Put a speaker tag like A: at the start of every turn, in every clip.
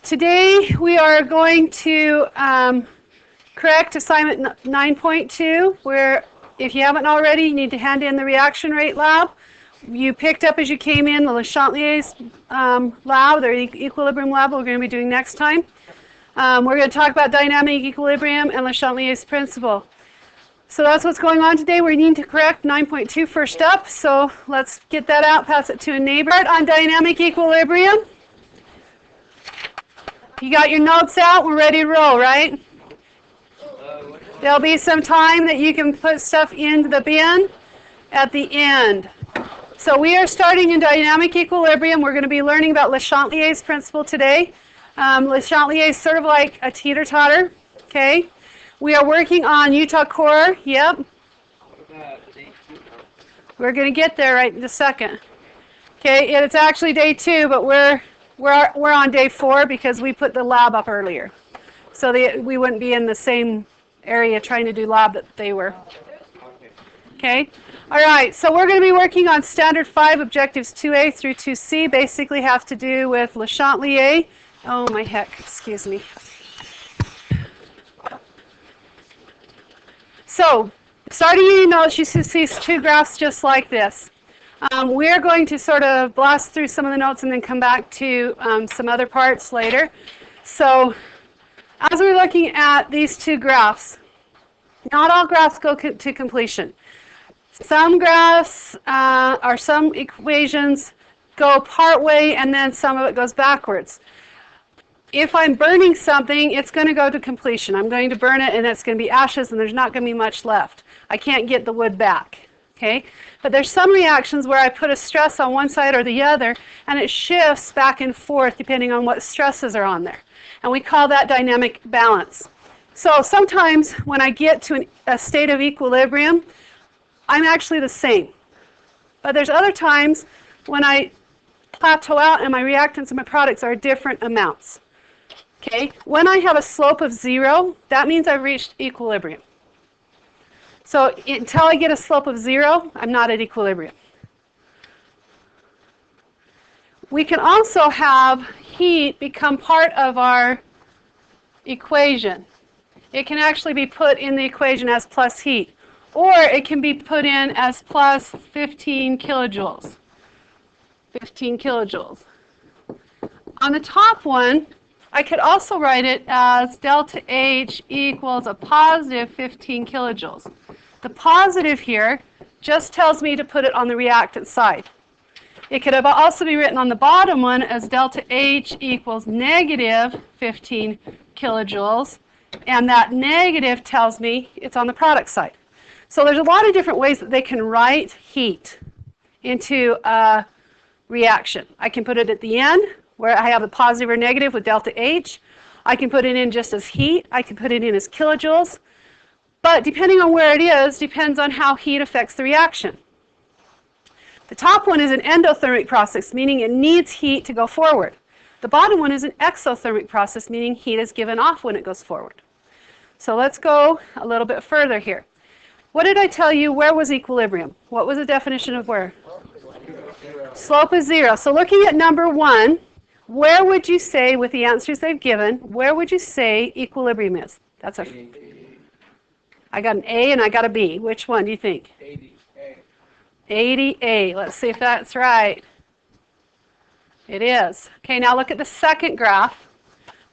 A: Today we are going to correct assignment 9.2, where if you haven't already, you need to hand in the reaction rate lab. You picked up as you came in the Le Chatelier's lab, or equilibrium lab, we're going to be doing next time. We're going to talk about dynamic equilibrium and Le Chatelier's principle. So that's what's going on today. We need to correct 9.2 first up, so let's get that out, pass it to a neighbor. On dynamic equilibrium, you got your notes out, we're ready to roll, right? There'll be some time that you can put stuff into the bin at the end. So we are starting in dynamic equilibrium. We're going to be learning about Le Chatelier's principle today. Le Chatelier is sort of like a teeter-totter, okay? We are working on Utah core, yep. We're going to get there right in a second. Okay, it's actually day 2, but we're on day 4 because we put the lab up earlier. So we wouldn't be in the same area trying to do lab that they were. Okay, all right, so we're going to be working on standard 5 objectives 2A through 2C, basically have to do with Le Chatelier. Oh my heck, excuse me. So, starting in your notes, you see 2 graphs just like this. We're going to sort of blast through some of the notes and then come back to some other parts later. So, as we're looking at these 2 graphs, not all graphs go to completion. Some graphs or some equations go part way and then some of it goes backwards. If I'm burning something, it's going to go to completion. I'm going to burn it and it's going to be ashes and there's not going to be much left. I can't get the wood back. Okay? But there's some reactions where I put a stress on one side or the other and it shifts back and forth depending on what stresses are on there. And we call that dynamic balance. So sometimes when I get to a state of equilibrium, I'm actually the same. But there's other times when I plateau out and my reactants and my products are different amounts. Okay, when I have a slope of 0, that means I've reached equilibrium. So until I get a slope of 0, I'm not at equilibrium. We can also have heat become part of our equation. It can actually be put in the equation as plus heat, or it can be put in as plus 15 kilojoules. 15 kilojoules. On the top one, I could also write it as delta H equals a positive 15 kilojoules. The positive here just tells me to put it on the reactant side. It could have also be written on the bottom one as delta H equals negative 15 kilojoules, and that negative tells me it's on the product side. So there's a lot of different ways that they can write heat into a reaction. I can put it at the end, where I have a positive or negative with delta H. I can put it in just as heat. I can put it in as kilojoules. But depending on where it is, depends on how heat affects the reaction. The top one is an endothermic process, meaning it needs heat to go forward. The bottom one is an exothermic process, meaning heat is given off when it goes forward. So let's go a little bit further here. What did I tell you? Where was equilibrium? What was the definition of where? Slope is 0. So looking at number 1, where would you say, with the answers they've given, where would you say equilibrium is? That's I got an A and I got a B. Which one do you think? 80A. 80A. Let's see if that's right. It is. Okay, now look at the second graph.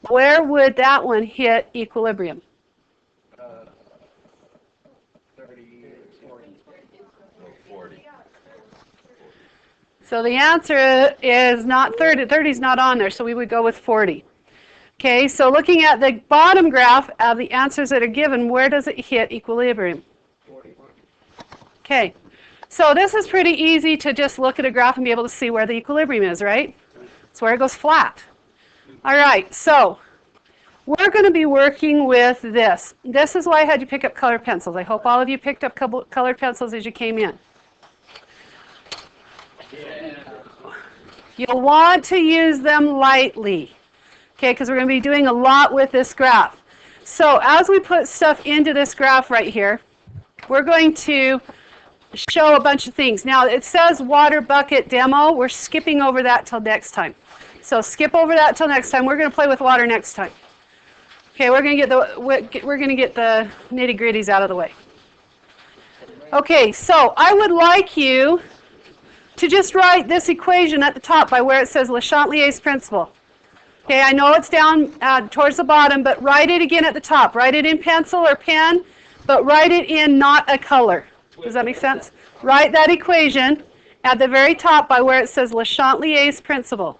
A: Where would that one hit equilibrium?
B: 40.
A: So the answer is not 30. 30 is not on there, so we would go with 40. Okay, so looking at the bottom graph of the answers that are given, where does it hit equilibrium?
B: 40.
A: Okay, so this is pretty easy to just look at a graph and be able to see where the equilibrium is, right? It's where it goes flat. All right, so we're going to be working with this. This is why I had you pick up colored pencils. I hope all of you picked up colored pencils as you came in. You'll want to use them lightly, okay, because we're going to be doing a lot with this graph. So as we put stuff into this graph right here, we're going to show a bunch of things. Now, it says water bucket demo. We're skipping over that till next time. So skip over that till next time. We're going to play with water next time. Okay, we're going to get the nitty-gritties out of the way. Okay, so I would like you to just write this equation at the top by where it says Le Chatelier's principle. Okay, I know it's down towards the bottom, but write it again at the top. Write it in pencil or pen, but write it in not a color. Does that make sense? Write that equation at the very top by where it says Le Chatelier's principle.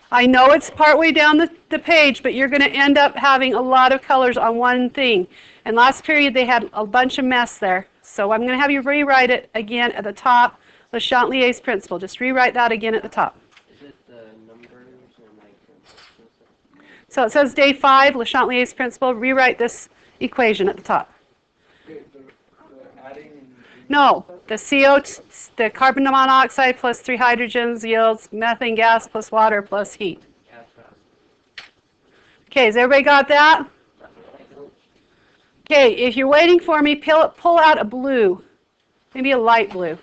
A: I know it's partway down the page, but you're going to end up having a lot of colors on one thing. And last period they had a bunch of mess there. So I'm going to have you rewrite it again at the top, Le Chatelier's principle. Just rewrite that again at the top.
B: Is it the numbers or like?
A: So it says day 5, Le Chatelier's principle. Rewrite this equation at the top. No, the CO2, the carbon monoxide plus 3 hydrogens yields methane gas plus water plus heat. Okay, has everybody got that? Okay, if you're waiting for me, pull out a blue, maybe a light blue.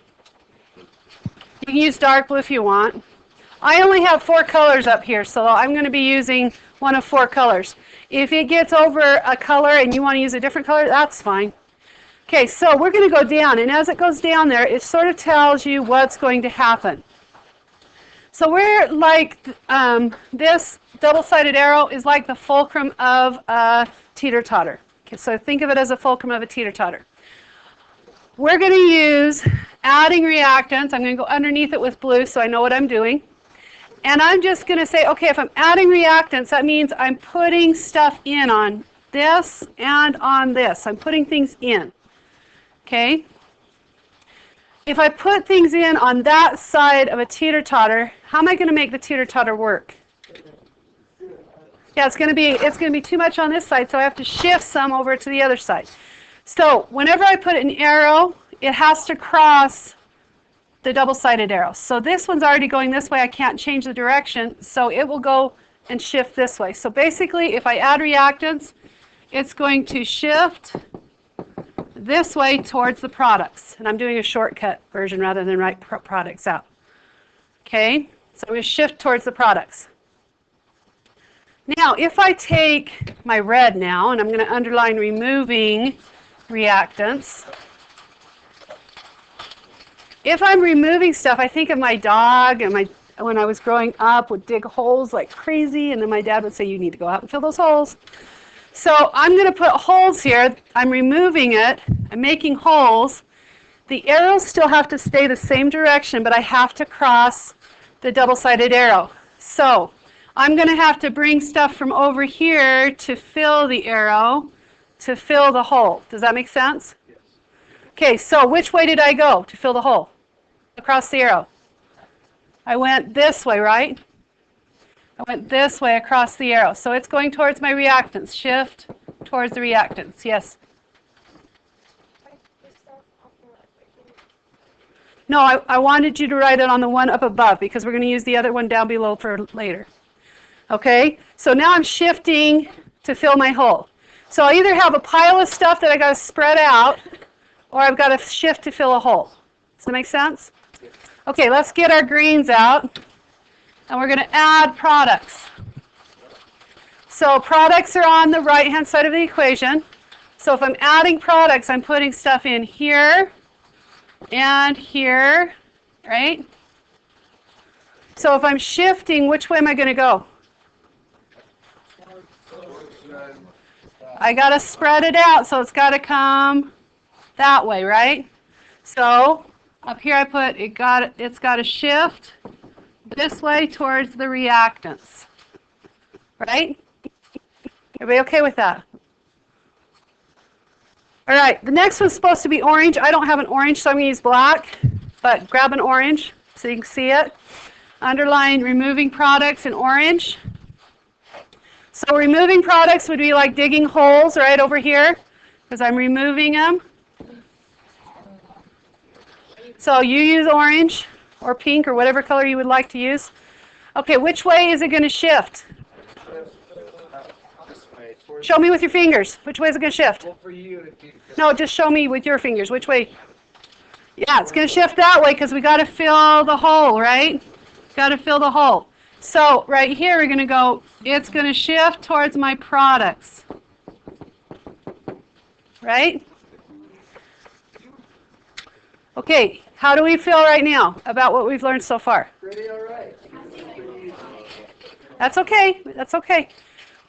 A: You can use dark blue if you want. I only have 4 colors up here, so I'm going to be using one of 4 colors. If it gets over a color and you want to use a different color, that's fine. Okay, so we're going to go down, and as it goes down there, it sort of tells you what's going to happen. So we're like, this double-sided arrow is like the fulcrum of a teeter-totter. Okay, so think of it as a fulcrum of a teeter-totter. We're going to use adding reactants. I'm going to go underneath it with blue so I know what I'm doing. And I'm just going to say, okay, if I'm adding reactants, that means I'm putting stuff in on this and on this. I'm putting things in. Okay? If I put things in on that side of a teeter-totter, how am I going to make the teeter-totter work? Yeah, it's going to be too much on this side, so I have to shift some over to the other side. So whenever I put an arrow, it has to cross the double-sided arrow. So this one's already going this way. I can't change the direction, so it will go and shift this way. So basically, if I add reactants, it's going to shift this way towards the products. And I'm doing a shortcut version rather than write products out. Okay, so we shift towards the products. Now, if I take my red now, and I'm going to underline removing reactants. If I'm removing stuff, I think of my dog, and when I was growing up, would dig holes like crazy, and then my dad would say, you need to go out and fill those holes. So I'm going to put holes here. I'm removing it. I'm making holes. The arrows still have to stay the same direction, but I have to cross the double-sided arrow. So I'm going to have to bring stuff from over here to fill the arrow, to fill the hole. Does that make sense?
B: Yes.
A: Okay, so which way did I go to fill the hole? Across the arrow. I went this way, right? I went this way across the arrow. So it's going towards my reactants. Shift towards the reactants. Yes? No, I wanted you to write it on the one up above because we're going to use the other one down below for later. Okay? So now I'm shifting to fill my hole. So I either have a pile of stuff that I got to spread out, or I've got to shift to fill a hole. Does that make sense? Okay, let's get our greens out. And we're going to add products. So products are on the right-hand side of the equation. So if I'm adding products, I'm putting stuff in here and here, right? So if I'm shifting, which way am I going to go? I got to spread it out, so it's got to come that way, right? So up here I put it's got to shift this way towards the reactants. Right? Everybody okay with that? All right, the next one's supposed to be orange. I don't have an orange, so I'm going to use black, but grab an orange so you can see it. Underline removing products in orange. So removing products would be like digging holes right over here, because I'm removing them. So you use orange or pink or whatever color you would like to use. Okay, which way is it going to shift? Show me with your fingers. Which way is it going to shift?
B: Well, for you,
A: No, just show me with your fingers. Which way? Yeah, it's going to shift that way because we got to fill the hole, right? Got to fill the hole. So right here we're going to go, it's going to shift towards my products. Right? Okay, how do we feel right now about what we've learned so far?
B: Pretty all right.
A: That's okay. That's okay.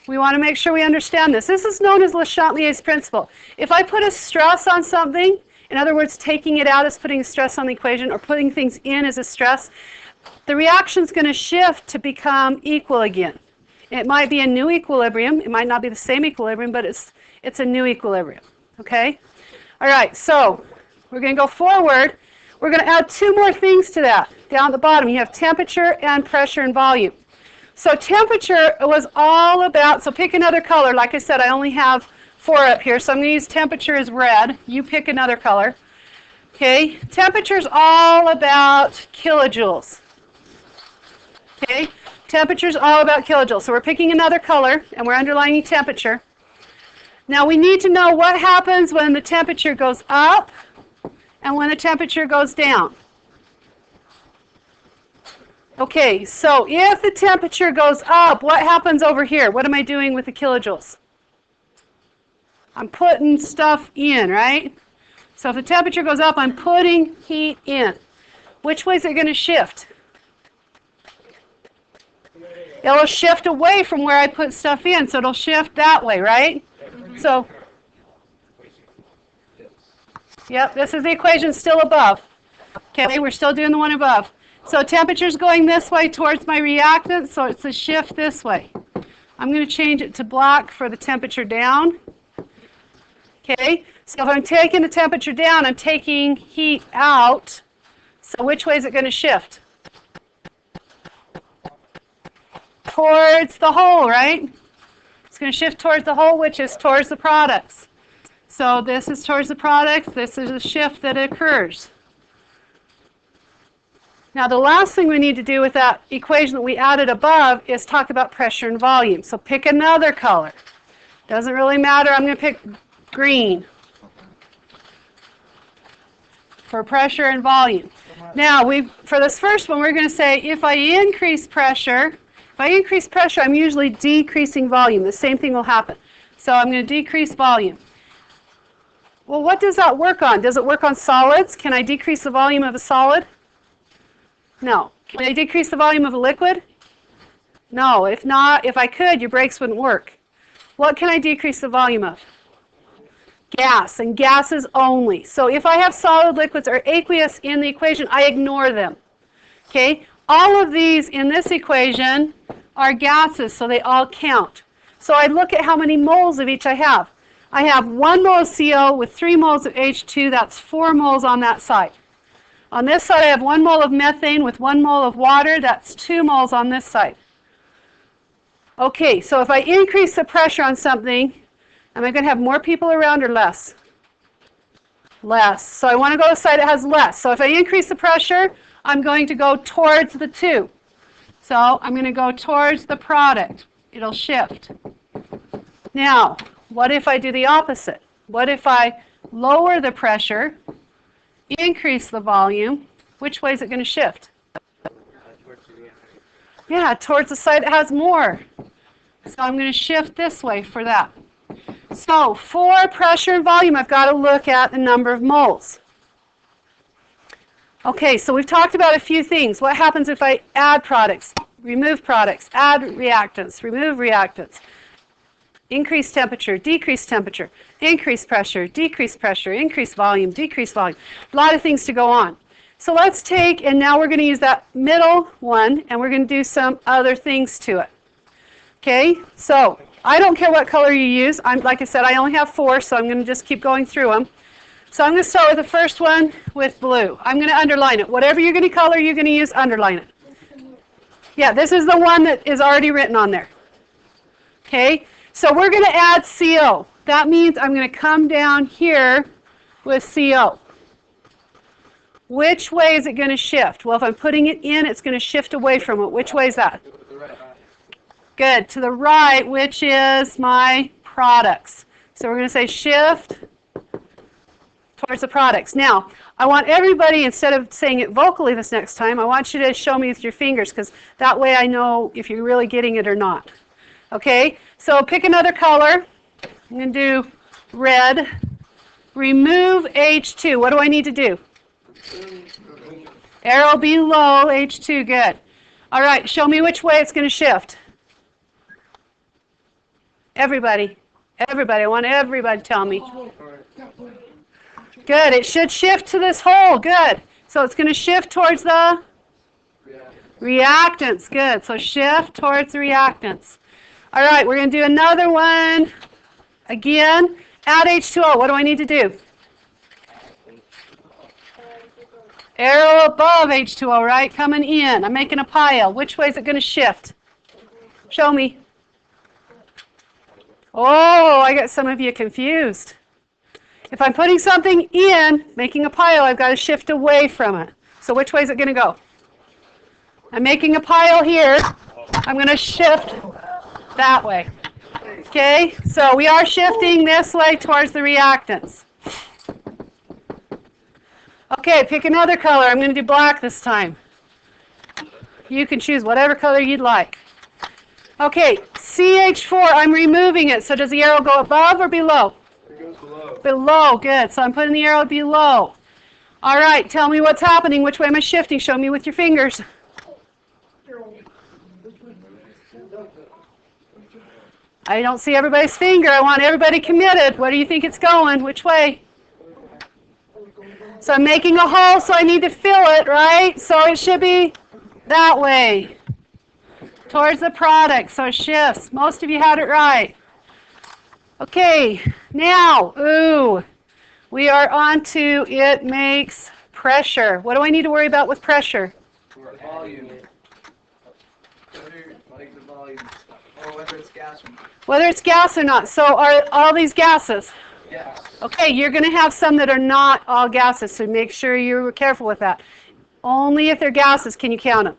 A: We want to make sure we understand this. This is known as Le Chatelier's principle. If I put a stress on something, in other words, taking it out is putting stress on the equation, or putting things in as a stress, the reaction's going to shift to become equal again. It might be a new equilibrium. It might not be the same equilibrium, but it's a new equilibrium. Okay? All right, so we're going to go forward. We're going to add two more things to that. Down at the bottom, you have temperature and pressure and volume. So temperature was all about, so pick another color. Like I said, I only have 4 up here, so I'm going to use temperature as red. You pick another color. Okay, temperature is all about kilojoules. Okay, temperature is all about kilojoules. So we're picking another color, and we're underlining temperature. Now we need to know what happens when the temperature goes up and when the temperature goes down. Okay, so if the temperature goes up, what happens over here? What am I doing with the kilojoules? I'm putting stuff in, right? So if the temperature goes up, I'm putting heat in. Which way is it going to shift? It'll shift away from where I put stuff in, so it'll shift that way, right? So, yep, this is the equation still above. Okay, we're still doing the one above. So temperature's going this way towards my reactant, so it's a shift this way. I'm going to change it to black for the temperature down. Okay, so if I'm taking the temperature down, I'm taking heat out. So which way is it going to shift? Towards the hole, right? It's going to shift towards the hole, which is towards the products. So this is towards the products. This is a shift that occurs. Now the last thing we need to do with that equation that we added above is talk about pressure and volume. So pick another color. Doesn't really matter. I'm going to pick green for pressure and volume. Now for this first one, we're going to say if I increase pressure, I'm usually decreasing volume. The same thing will happen. So I'm going to decrease volume. Well, what does that work on? Does it work on solids? Can I decrease the volume of a solid? No. Can I decrease the volume of a liquid? No. If not, if I could, your brakes wouldn't work. What can I decrease the volume of? Gas, and gases only. So if I have solid, liquids, or aqueous in the equation, I ignore them. Okay? All of these in this equation are gases, so they all count. So I look at how many moles of each I have. I have 1 mole of CO with 3 moles of H2. That's 4 moles on that side. On this side, I have 1 mole of methane with 1 mole of water. That's 2 moles on this side. Okay, so if I increase the pressure on something, am I going to have more people around or less? Less. So I want to go to the side that has less. So if I increase the pressure, I'm going to go towards the 2. So I'm going to go towards the product. It'll shift. Now, what if I do the opposite? What if I lower the pressure, increase the volume? Which way is it going to shift? Yeah, towards the side that has more. So I'm going to shift this way for that. So for pressure and volume, I've got to look at the number of moles. Okay, so we've talked about a few things. What happens if I add products, remove products, add reactants, remove reactants? Increase temperature, decrease temperature, increase pressure, increase volume, decrease volume. A lot of things to go on. So let's take, and now we're going to use that middle one, and we're going to do some other things to it. Okay, so I don't care what color you use. Like I said, I only have 4, so I'm going to just keep going through them. So I'm going to start with the first one with blue. I'm going to underline it. Whatever you're going to color, you're going to use, underline it. Yeah, this is the one that is already written on there. Okay, so we're going to add CO. That means I'm going to come down here with CO. Which way is it going to shift? Well, if I'm putting it in, it's going to shift away from it. Which way is that? Good, to the right, which is my products. So we're going to say shift towards the products. Now, I want everybody, instead of saying it vocally this next time, I want you to show me with your fingers, because that way I know if you're really getting it or not. Okay, so pick another color. I'm going to do red. Remove H2. What do I need to do? Arrow below H2. Good. All right, show me which way it's going to shift. Everybody. Everybody. I want everybody to tell me. Good. It should shift to this hole. Good. So it's going to shift towards the reactants. Good. So shift towards the reactants. All right, we're going to do another one. Again, add H2O. What do I need to do? Arrow above H2O, right? Coming in. I'm making a pile. Which way is it going to shift? Show me. Oh, I got some of you confused. If I'm putting something in, making a pile, I've got to shift away from it. So which way is it going to go? I'm making a pile here. I'm going to shift that way. Okay, so we are shifting this way towards the reactants. Okay, pick another color. I'm going to do black this time. You can choose whatever color you'd like. Okay, CH4, I'm removing it. So does the arrow go above or below?
C: It goes below.
A: Below, good. So I'm putting the arrow below. All right, tell me what's happening. Which way am I shifting? Show me with your fingers. I don't see everybody's finger. I want everybody committed. Where do you think it's going? Which way? So I'm making a hole, so I need to fill it, right? So it should be that way, towards the product. So it shifts. Most of you had it right. Okay, now, we are on to it makes pressure. What do I need to worry about with pressure?
C: Volume. Like the volume. Or whether it's gas or not.
A: Whether it's gas or not. So are all these gases?
C: Yes.
A: Okay, you're going to have some that are not all gases, so make sure you're careful with that. Only if they're gases can you count them.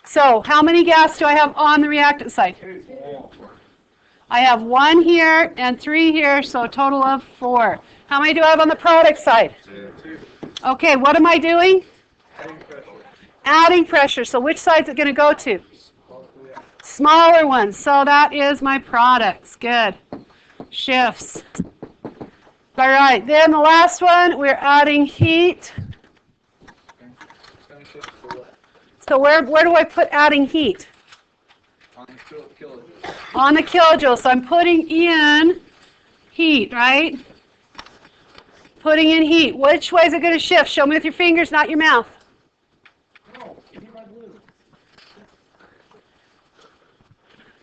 A: So how many gas do I have on the reactant side? I have 1 here and 3 here, so a total of 4. How many do I have on the product side?
C: 2.
A: Okay, what am I doing?
C: Adding pressure.
A: Adding pressure. So which side is it going to go to? Smaller ones. So that is my products. Good. Shifts. All right, then the last one, we're adding heat.
C: It's going to shift to the left.
A: So where do I put adding heat?
C: On the kilojoule.
A: On the kilojoule. So I'm putting in heat, right? Putting in heat. Which way is it going to shift? Show me with your fingers, not your mouth.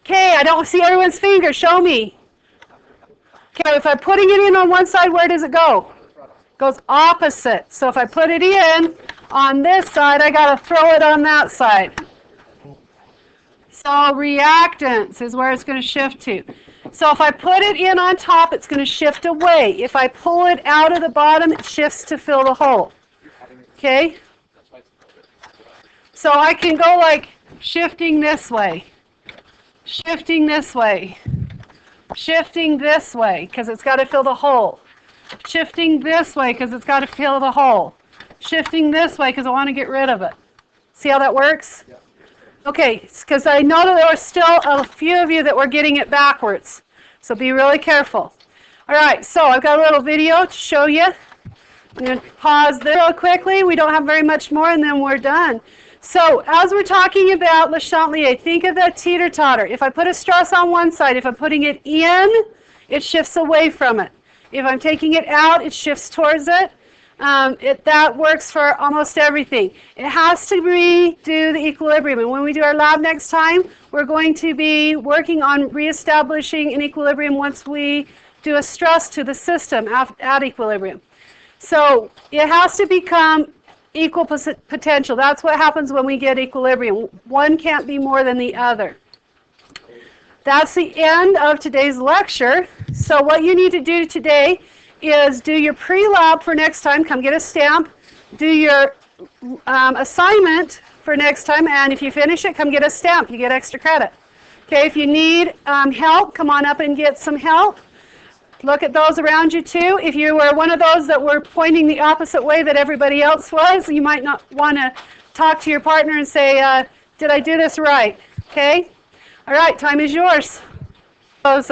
A: Okay, I don't see everyone's fingers. Show me. Okay, if I'm putting it in on one side, where does it go? It goes opposite. So if I put it in on this side, I got to throw it on that side. So reactants is where it's going to shift to. So if I put it in on top, it's going to shift away. If I pull it out of the bottom, it shifts to fill the hole. Okay? So I can go like shifting this way, shifting this way, shifting this way because it's got to fill the hole, shifting this way because it's got to fill the hole, shifting this way because I want to get rid of it. See how that works?
C: Yeah.
A: Okay, because I know that there were still a few of you that were getting it backwards, so be really careful. All right, so I've got a little video to show you. I'm going to pause there real quickly. We don't have very much more, and then we're done. So as we're talking about le chatleir, think of the teeter-totter. If I put a stress on one side, if I'm putting it in, it shifts away from it. If I'm taking it out, it shifts towards it. That works for almost everything. It has to redo the equilibrium. And when we do our lab next time, we're going to be working on reestablishing an equilibrium once we do a stress to the system at equilibrium. So it has to become equal potential. That's what happens when we get equilibrium. One can't be more than the other. That's the end of today's lecture. So what you need to do today is do your pre-lab for next time. Come get a stamp. Do your assignment for next time. And if you finish it, come get a stamp. You get extra credit. Okay, if you need help, come on up and get some help. Look at those around you too. If you were one of those that were pointing the opposite way that everybody else was, you might not want to talk to your partner and say, did I do this right? Okay? All right, time is yours. Those